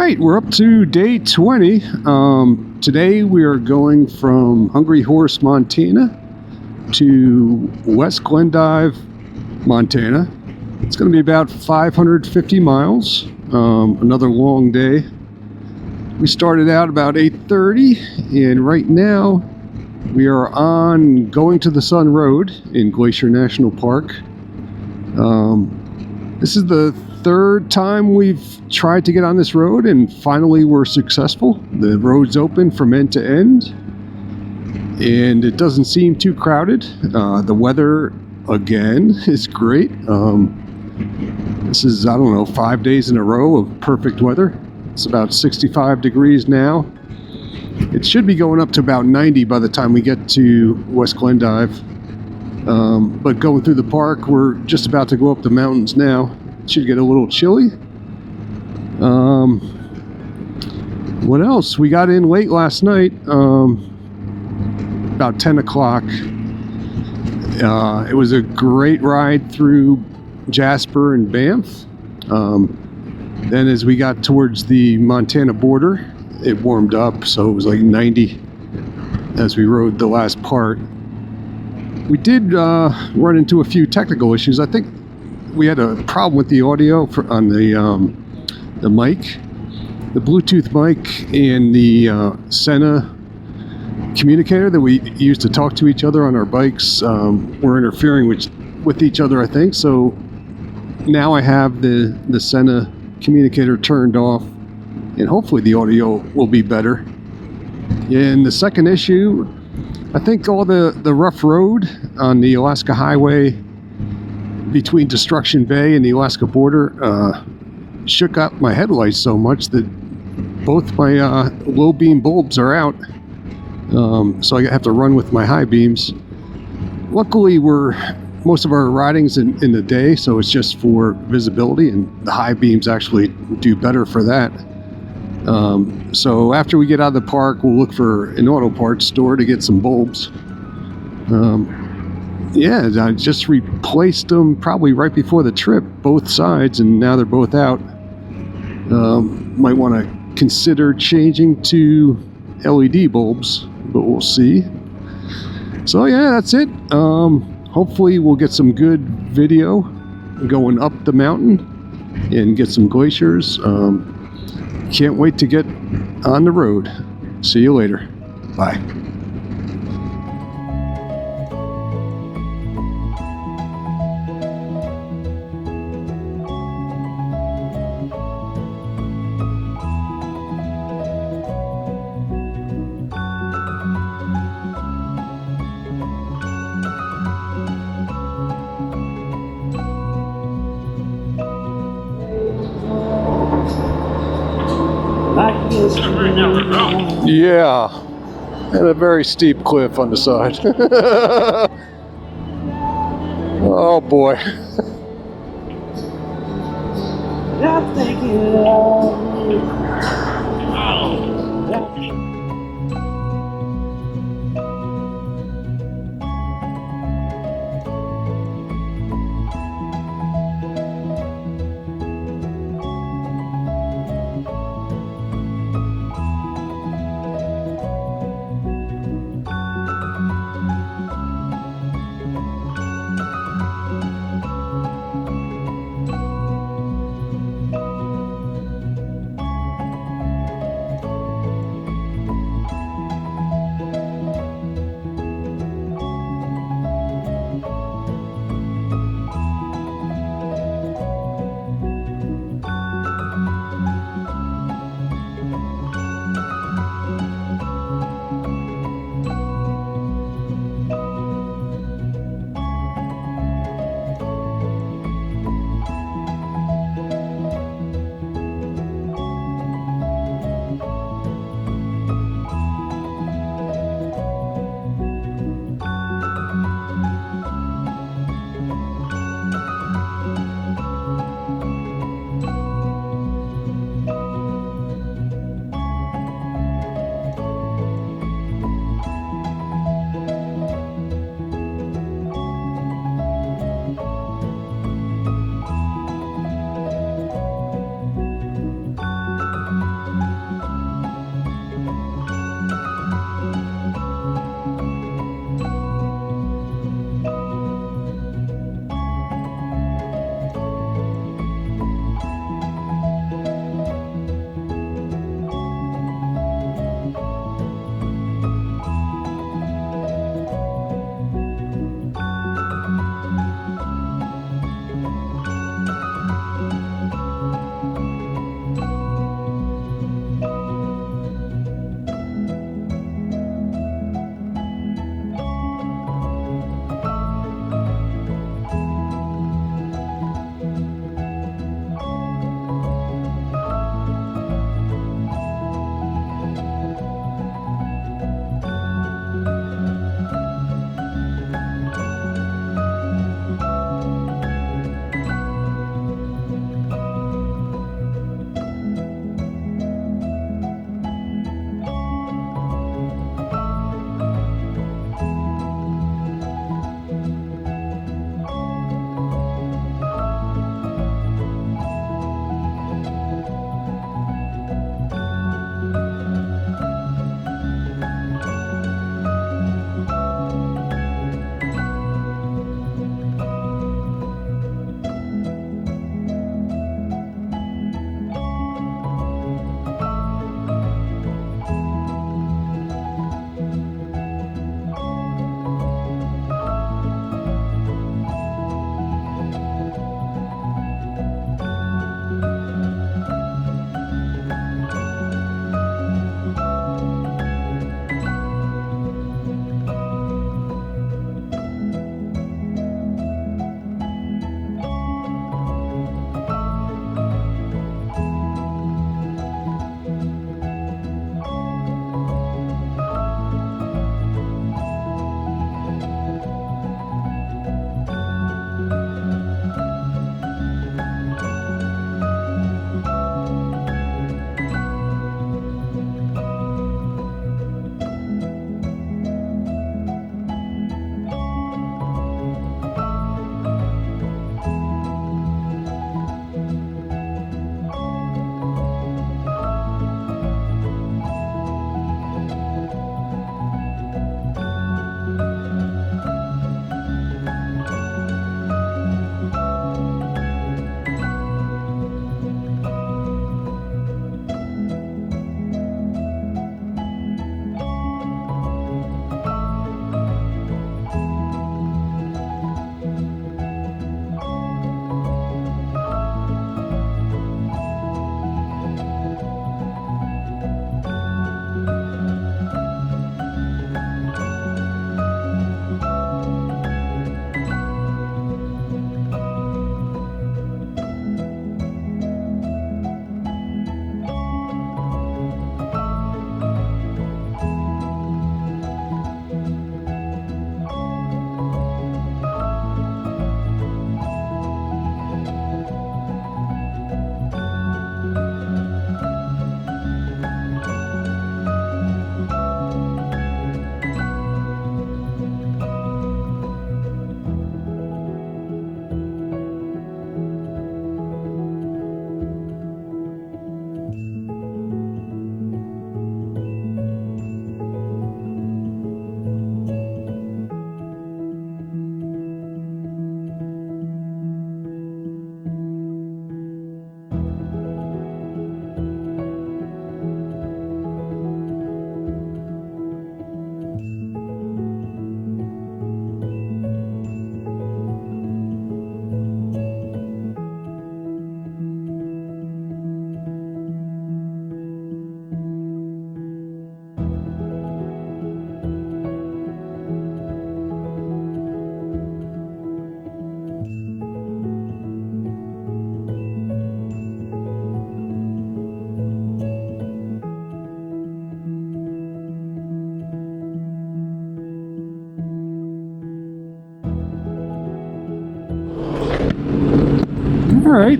right, we're up to day 20. Today we are going from Hungry Horse, Montana to West Glendive, Montana. It's going to be about 550 miles. Another long day. We started out about 8:30, and right now we are on Going to the Sun Road in Glacier National Park. This is the third time we've tried to get on this road, and finally we're successful. The road's open from end to end, and it doesn't seem too crowded. The weather, again, is great. This is, I don't know, 5 days in a row of perfect weather. It's about 65 degrees now. It should be going up to about 90 by the time we get to West Glendive. But going through the park, we're just about to go up the mountains now. It should get a little chilly. What else? We got in late last night, about 10 o'clock. It was a great ride through Jasper and Banff. Then as we got towards the Montana border, it warmed up, so it was like 90 as we rode the last part. We did run into a few technical issues. I think we had a problem with the audio on the mic. The Bluetooth mic and the Sena communicator that we use to talk to each other on our bikes were interfering with each other, I think. So now I have the Sena communicator turned off, and hopefully the audio will be better. And the second issue, I think all the rough road on the Alaska Highway between Destruction Bay and the Alaska border shook up my headlights so much that both my low beam bulbs are out. So I have to run with my high beams. Luckily, most of our riding's in the day, so it's just for visibility, and the high beams actually do better for that. So after we get out of the park, we'll look for an auto parts store to get some bulbs. Yeah, I just replaced them probably right before the trip, both sides, and now they're both out. Might want to consider changing to LED bulbs, but we'll see. So yeah, that's it. Hopefully we'll get some good video going up the mountain and get some glaciers. Can't wait to get on the road. See you later. Bye. Yeah, and a very steep cliff on the side. Oh boy. All right.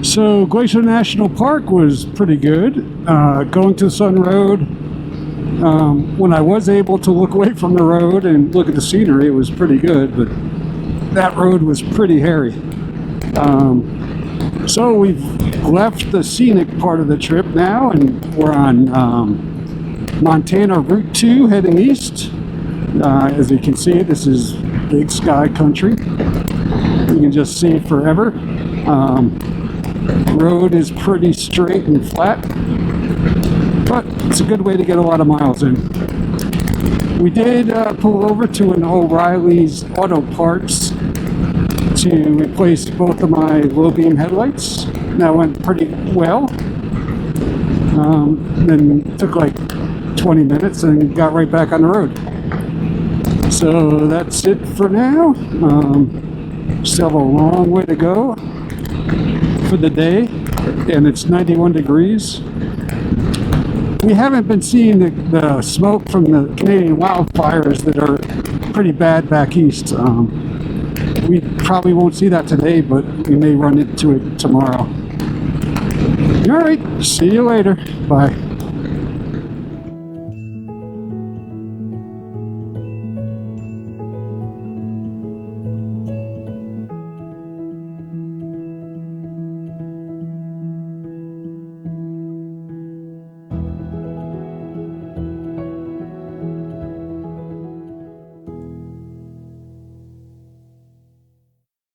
So Glacier National Park was pretty good. Going to the Sun Road, when I was able to look away from the road and look at the scenery, it was pretty good, but that road was pretty hairy. So we've left the scenic part of the trip now, and we're on Montana Route 2 heading east. As you can see, this is big sky country. You can just see it forever. Road is pretty straight and flat, but it's a good way to get a lot of miles in. We did pull over to an O'Reilly's Auto Parts to replace both of my low beam headlights. That went pretty well. Then took like 20 minutes and got right back on the road. So that's it for now. Still have a long way to go for the day, and it's 91 degrees. We haven't been seeing the smoke from the Canadian wildfires that are pretty bad back east. We probably won't see that today, but we may run into it tomorrow. All right, see you later. Bye.